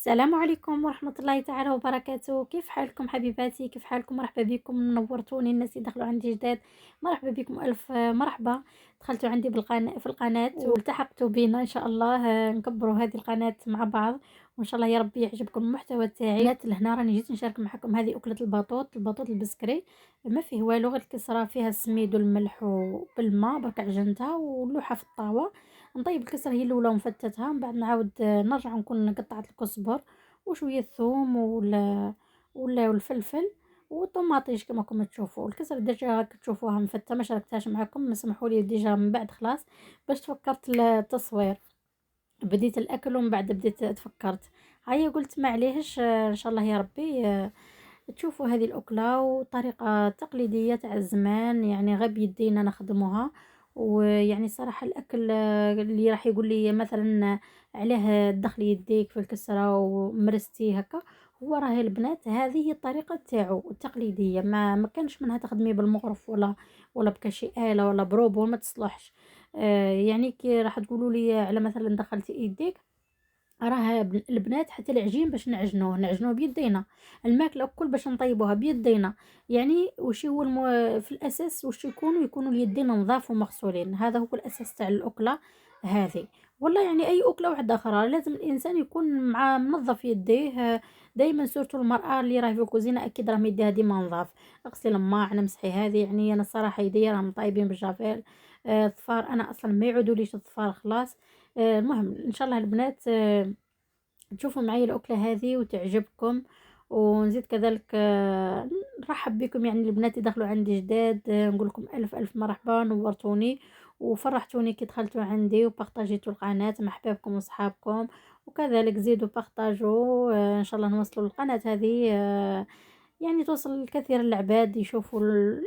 السلام عليكم ورحمة الله تعالى وبركاته. كيف حالكم حبيباتي؟ كيف حالكم؟ مرحبا بكم، نورتوني الناس اللي دخلوا عندي جداد. مرحبا بكم، ألف مرحبا. دخلتوا عندي في القناة والتحقتوا بينا إن شاء الله. نكبروا هذه القناة مع بعض، وإن شاء الله يا ربي يعجبكم المحتوى تاعي. بنات لهنا راني جيت نشارك معكم هذه أكلة البطوط البسكري. ما فيه والو، غير الكسرة فيها السميد والملح وبالماء، برك عجنتها ولوحة في الطاوة. نطيب الكسرة هي الاولى ونفتتها، من بعد نعاود نرجع نكون قطعت الكزبر وشويه الثوم ولا والفلفل والطوماطيش كما راكم تشوفوا. الكسرة ديجا كتشوفوها مفتة، ما شاركتهاش معكم، سمحوا لي ديجا من بعد خلاص باش تفكرت التصوير. بديت الاكل ومن بعد بديت تفكرت. هيا قلت معليش، ان شاء الله يا ربي تشوفوا هذه الأكلة وطريقة تقليدية تاع الزمان، يعني غير بيدينا نخدموها. ويعني صراحة الأكل اللي راح يقول لي مثلا عليه دخل يديك في الكسرة ومرستي هكا، هو راهي البنات هذه هي الطريقة تاعو التقليدية. ما كانش منها تخدمي بالمغرف ولا بكشي آلة ولا بروبو، ما تصلحش. يعني كي راح تقولوا لي على مثلا دخلتي ايديك، راه البنات حتى العجين باش نعجنوه بيدينا، الماكله الكل باش نطيبوها بيدينا. يعني وش هو في الاساس وش يكونوا اليدين نظاف ومغسولين، هذا هو الاساس تاع الاكله هذه. والله يعني اي اكله واحده اخرى لازم الانسان يكون مع منظف يديه. دائما سورتو المراه اللي راهي في الكوزينه اكيد راه يديها ديما نظاف. اغسلي الماعن امسحي هذه، يعني انا الصراحه يديا راهم طايبين بالجافيل. الظفار انا اصلا ما يعودوليش الظفار خلاص. المهم ان شاء الله البنات تشوفوا معي الأكلة هذه وتعجبكم. ونزيد كذلك نرحب بكم، يعني البنات اللي دخلوا عندي جداد، نقول لكم ألف ألف مرحبا، نورتوني وفرحتوني كي دخلتوا عندي وبارطاجيتوا القناة مع حبابكم وصحابكم. وكذلك زيدوا بارطاجوا، إن شاء الله نوصلوا القناة هذه، يعني توصل الكثير العباد يشوفوا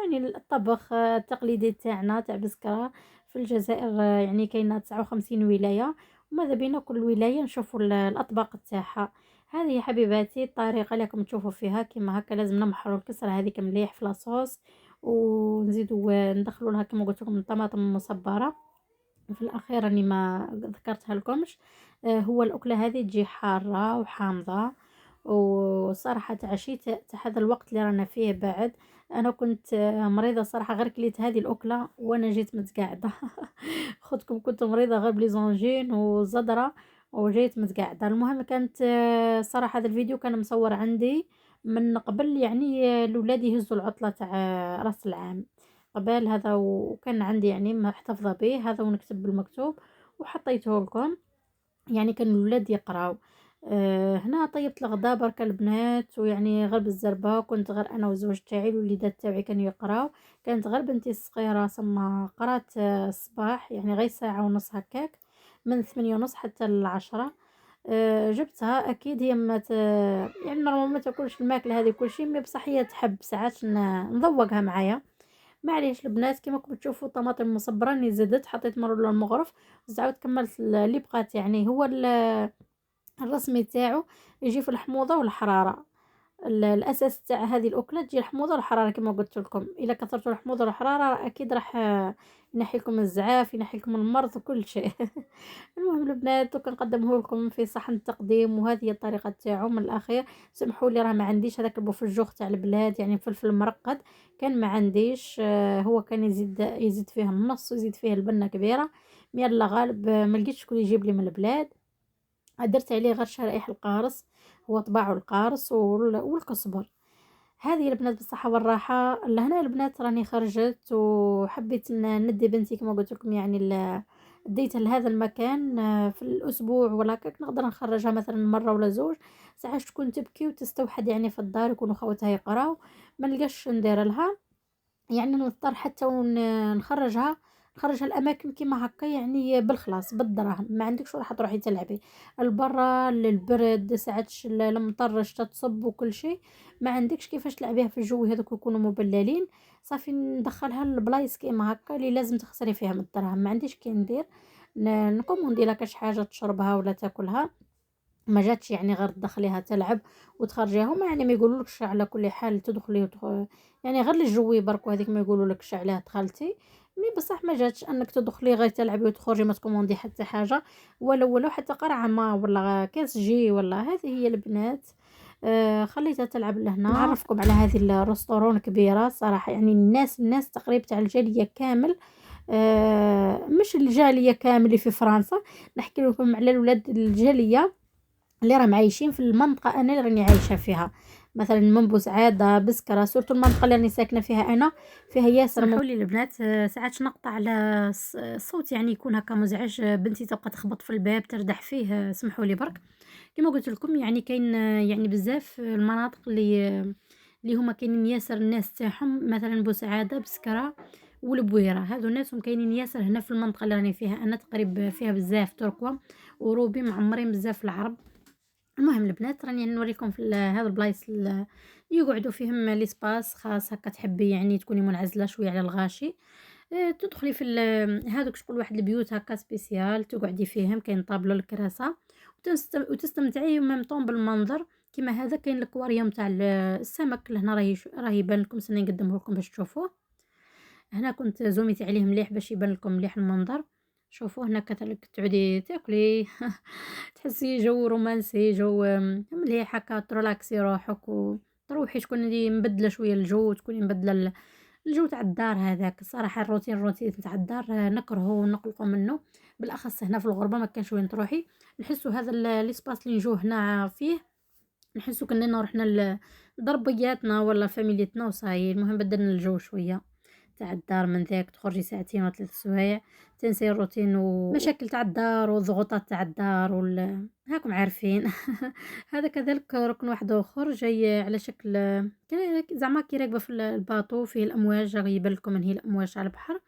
يعني الطبخ التقليدي تاعنا تاع بسكرة في الجزائر. يعني كاينه 59 ولاية، وماذا بينا كل ولاية نشوفوا الأطباق تاعها. هذه يا حبيباتي الطريقة اللي راكم تشوفوا فيها كيما هكا. لازم نمحروا الكسرة هذيك مليح في لاصوص، ونزيدوا ندخلوا لها كما قلت لكم الطماطم المصبرة في الأخير راني ما ذكرتها لكمش. هو الأكلة هذه تجي حارة وحامضة. وصراحة تعشيت هذا الوقت اللي رانا فيه بعد. انا كنت مريضة صراحة، غير كليت هذه الأكلة وانا جيت متقاعدة. خدكم كنت مريضة غير بليزونجين وزدرة وجيت متقاعدة. المهم كانت صراحة هذا الفيديو كان مصور عندي من قبل، يعني الولاد يهزوا العطلة تاع راس العام قبل هذا، وكان عندي يعني محتفظة به هذا ونكتب بالمكتوب وحطيته لكم. يعني كان الولاد يقراو. هنا طيبت الغداء برك البنات، ويعني غير بالزربة كنت غير انا وزوج تاعي، الوليدات تاعي كانوا يقراو. كانت غير بنتي الصغيرة سما قرات الصباح، يعني غير ساعة ونص هكاك، من 8:30 حتى ل10. جبتها اكيد هي ما يعني نورمال ما تاكلش الماكله هذه كل شيء، مي بصح هي تحب ساعات نذوقها معايا. معليش البنات كيما راكم تشوفوا الطماطم المصبره راني زدت حطيت مره المغرف، زعما كملت اللي بقات. يعني هو الرسمي تاعو يجي في الحموضه والحراره. الاساس تاع هذه الاكله تجي الحموضه والحراره كما قلت لكم. الا كثرتوا الحموضه والحراره اكيد راح ينحي لكم الزعاف، ينحي لكم المرض وكل شيء. المهم البنات كنقدمه لكم في صحن تقديم، وهذه هي الطريقه تاعو من الاخير. سمحوا لي راه ما عنديش هذاك البوفجوغ تاع البلاد، يعني فلفل مرقد كان ما عنديش. هو كان يزيد فيه النص ويزيد فيه البنه كبيره. يلا غالب ما لقيتش شكون يجيب لي من البلاد. درت عليه غير شرائح القارص، هو طباعه القارص والكزبر. هذه البنات بالصحة والراحة. لهنا البنات راني خرجت وحبيت ندي بنتي كما قلت لكم، يعني ديتها لهذا المكان في الاسبوع ولا هكاك نقدر نخرجها مثلا مره ولا زوج ساعات تكون تبكي وتستوحد، يعني في الدار يكونوا خواتها يقراو ما نلقاش ندير لها. يعني نضطر حتى نخرجها الاماكن كيما هكا، يعني بالخلاص بالدراهم. ما عندكش راح تروحي تلعبي البرا للبرد ساعات المطر تصب وكل شيء، ما عندكش كيفاش تلعبيها في الجو هذوك يكونوا مبللين. صافي ندخلها للبلايص كيما هكا اللي لازم تخسري فيها من الدراهم. ما عنديش كي ندير نكوموندي لها كاش حاجه تشربها ولا تاكلها. ما جاتش يعني غير تدخليها تلعب وتخرجيها. هما يعني ما يقولولكش على كل حال تدخلي يعني غير للجوي برك، وهذيك ما يقولولكش عليها دخلتي. مي بصح ما جاتش انك تدخلي غير تلعبي وتخرجي ما تكوموندي حتى حاجه، ولو حتى قرعه ما ولا كاس جي ولا. هذه هي البنات. خليتها تلعب لهنا. نعرفكم على هذه الرستورون كبيره صراحه، يعني الناس تقريبا تاع الجاليه كامل. مش الجاليه كامل اللي في فرنسا، نحكي لكم على الولاد الجاليه اللي راهم عايشين في المنطقه انا اللي راني عايشه فيها، مثلا من بوسعاده بسكره، سورتو المنطقه اللي راني ساكنه فيها انا، فيها ياسر. سمحوا لي البنات، ساعات نقطع على الصوت يعني يكون هكا مزعج، بنتي تبقى تخبط في الباب تردح فيه، سمحوا لي برك. كما قلت لكم يعني كاين يعني بزاف المناطق اللي هما كاينين ياسر الناس تاعهم، مثلا بوسعاده بسكره والبويره، هادو ناسهم كاينين ياسر هنا في المنطقه اللي راني فيها انا، تقريبا فيها بزاف تركوا وروبي معمرين بزاف العرب. المهم البنات راني نوريكم في هذا البلايص اللي يقعدوا فيهم لي سباس خاص هكا، تحبي يعني تكوني منعزله شويه على الغاشي. تدخلي في هذوك شكون واحد البيوت هكا سبيسيال تقعدي فيهم، كاين طابلو الكراسه وتستمتعي ميم طون بالمنظر. كيما هذا كاين الاكواريوم تاع السمك لهنا، راهي يبان لكم، سني نقدمه لكم باش تشوفوه. هنا كنت زوميت عليه مليح باش يبان لكم مليح المنظر. شوفوا هنا كذلك تعودي تاكلي تحسي جو رومانسي، جو مليح هكا، ترلاكسي روحك وتروحي تكوني مبدله شويه الجو، تكوني مبدله الجو تاع الدار هذاك. الصراحه الروتين تاع الدار نكرهه ونقلقوا منه، بالاخص هنا في الغربه ما كانش وين تروحي. نحسوا هذا ليسباس اللي نجو هنا فيه، نحسوا كاننا رحنا لضربياتنا ولا فاميليتنا وصاي. المهم بدلنا الجو شويه تاع الدار، من ذاك تخرجي ساعتين ولا 3 سوايع تنسي الروتين ومشاكل تاع الدار والضغوطات تاع الدار هاكم عارفين. هذا كذلك ركن واحد اخر جاي على شكل زعما كي راكبه في الباطو فيه الامواج، يبان لكم من هي الامواج على البحر،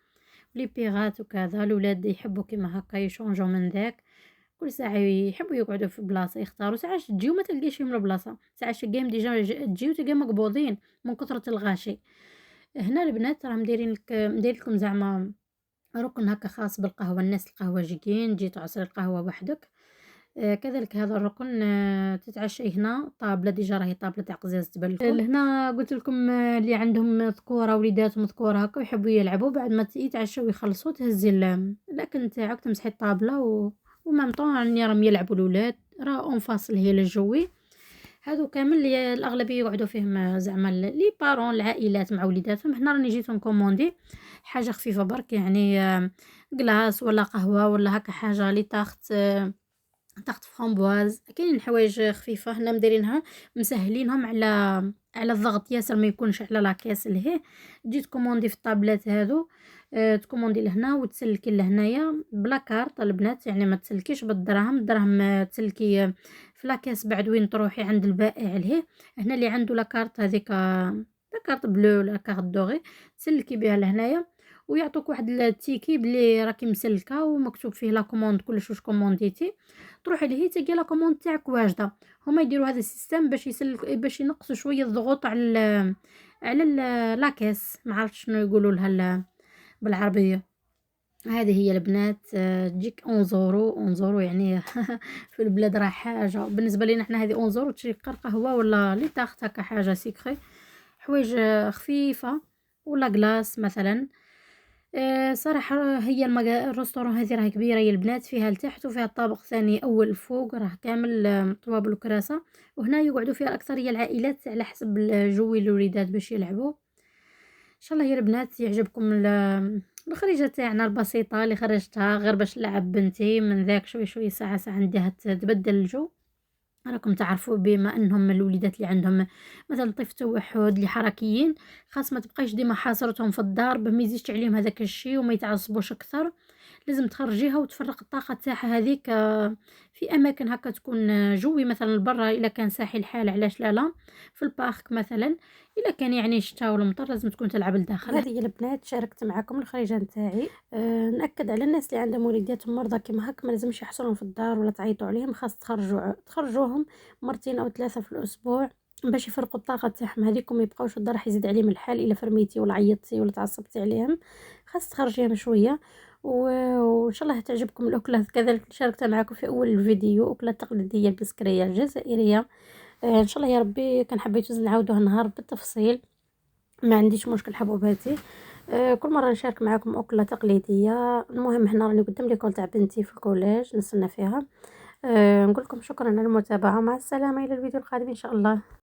لي بيغات وكذا. الاولاد يحبوا كيما هكا يشونجو من ذاك، كل ساعه يحبوا يقعدوا في بلاصه يختاروا. ساعات تجيو ما تلقيش فيهم البلاصه، ساعات شقاهم ديجا تجيو تلقاهم مقبوضين من كثره الغاشي. هنا البنات راهم مداير لكم زعما ركن هكا خاص بالقهوه، الناس القهوه جيين جي تعصري القهوه وحدك. كذلك هذا الركن تتعشي هنا طابله، ديجا راهي طابله تاع قزاز تبان لكم. لهنا قلت لكم اللي عندهم ذكوره وليداتهم ذكوره هكا يحبوا يلعبوا، بعد ما يتعشوا ويخلصوا تهزي الاكل تاعك تمسحي الطابله ومام طون يعني راهم يلعبوا الاولاد، راه اون فاصل هي للجوي. هادو كامل اللي الاغلبيه يقعدوا فيهم زعما لي بارون العائلات مع وليداتهم. هنا راني جيت نكوموندي حاجه خفيفه برك، يعني كلاص ولا قهوه ولا هكا حاجه لي تاخت فramboise. كاينين حوايج خفيفه هنا مديرينها مسهلينهم على الضغط ياسر ما يكونش على لاكاس لهيه. جيت كوموندي في الطابلات هادو، تكوموندي لهنا وتسلكي لهنايا بلا كارط البنات، يعني ما تسلكيش بالدراهم، الدراهم تسلكي في لاكاس بعد وين تروحي عند البائع لهيه. هنا اللي عنده لاكارت هذيك لاكارت بلو ولا كارت دوغي تسلكي بها لهنايا، ويعطوك واحد التيكي بلي راكي مسلكه ومكتوب فيه لا كوموند كلش واش كومونديتي، تروحي لهي تلقي لا كوموند تاعك واجده. هما يديروا هذا السيستم باش ينقصوا شويه الضغوط على لاكاس، ما عرفتش شنو يقولوا لها بالعربيه. هذه هي البنات، تجيك اونزورو يعني في البلاد راه حاجه بالنسبه لينا حنا، هذه اونزورو تشري قهوه ولا لي تاخت هكا حاجه سيكري، حوايج خفيفه ولا كلاص مثلا. صراحة هي الرستوران هذه راهي كبيرة يا البنات، فيها لتحت وفيها الطابق ثاني أول فوق راه كامل طوابل وكراسة، وهنا يقعدوا فيها الأكثرية العائلات على حسب الجو الوليدات باش يلعبوا. إن شاء الله يا البنات يعجبكم الخريجة تاعنا البسيطة اللي خرجتها غير باش نلعب بنتي، من ذاك شوي ساعة عندها تبدل الجو. راكم تعرفوا بما انهم الوليدات اللي عندهم مثلا طيف توحد اللي حركيين، خاص ما تبقايش ديما حاصرتهم في الدار ما يزيدش عليهم هذاك الشيء وما يتعصبوش اكثر. لازم تخرجيها وتفرق الطاقه تاعها هذيك في اماكن هكا تكون جوي، مثلا برا الا كان ساحل الحال علاش لا في البارك مثلا، الا كان يعني الشتاء ولا المطر لازم تكون تلعب لداخل. هذه يا البنات شاركت معكم الخريجه نتاعي. ناكد على الناس اللي عندهم وليداتهم مرضى كيما هكا ما لازمش يحصلون في الدار ولا تعيطوا عليهم، خاص تخرجوهم مرتين او 3 في الاسبوع باش يفرقوا الطاقه تاعهم هذيك وما يبقاوش الدار راح يزيد عليهم الحال الا فرميتي ولا عيطتي ولا تعصبتي عليهم. خاص تخرجيهم شويه وان شاء الله تعجبكم الاكله كذلك اللي شاركتها معكم في اول الفيديو، اكله تقليديه البسكريه الجزائريه. ان شاء الله يا ربي كان حبيتو نعاودوه النهار بالتفصيل، ما عنديش مشكل حبوباتي. كل مره نشارك معكم اكله تقليديه. المهم هنا راني قدام ليكول تاع بنتي في الكوليج نستنى فيها. نقول لكم شكرا على المتابعه، مع السلامه الى الفيديو القادم ان شاء الله.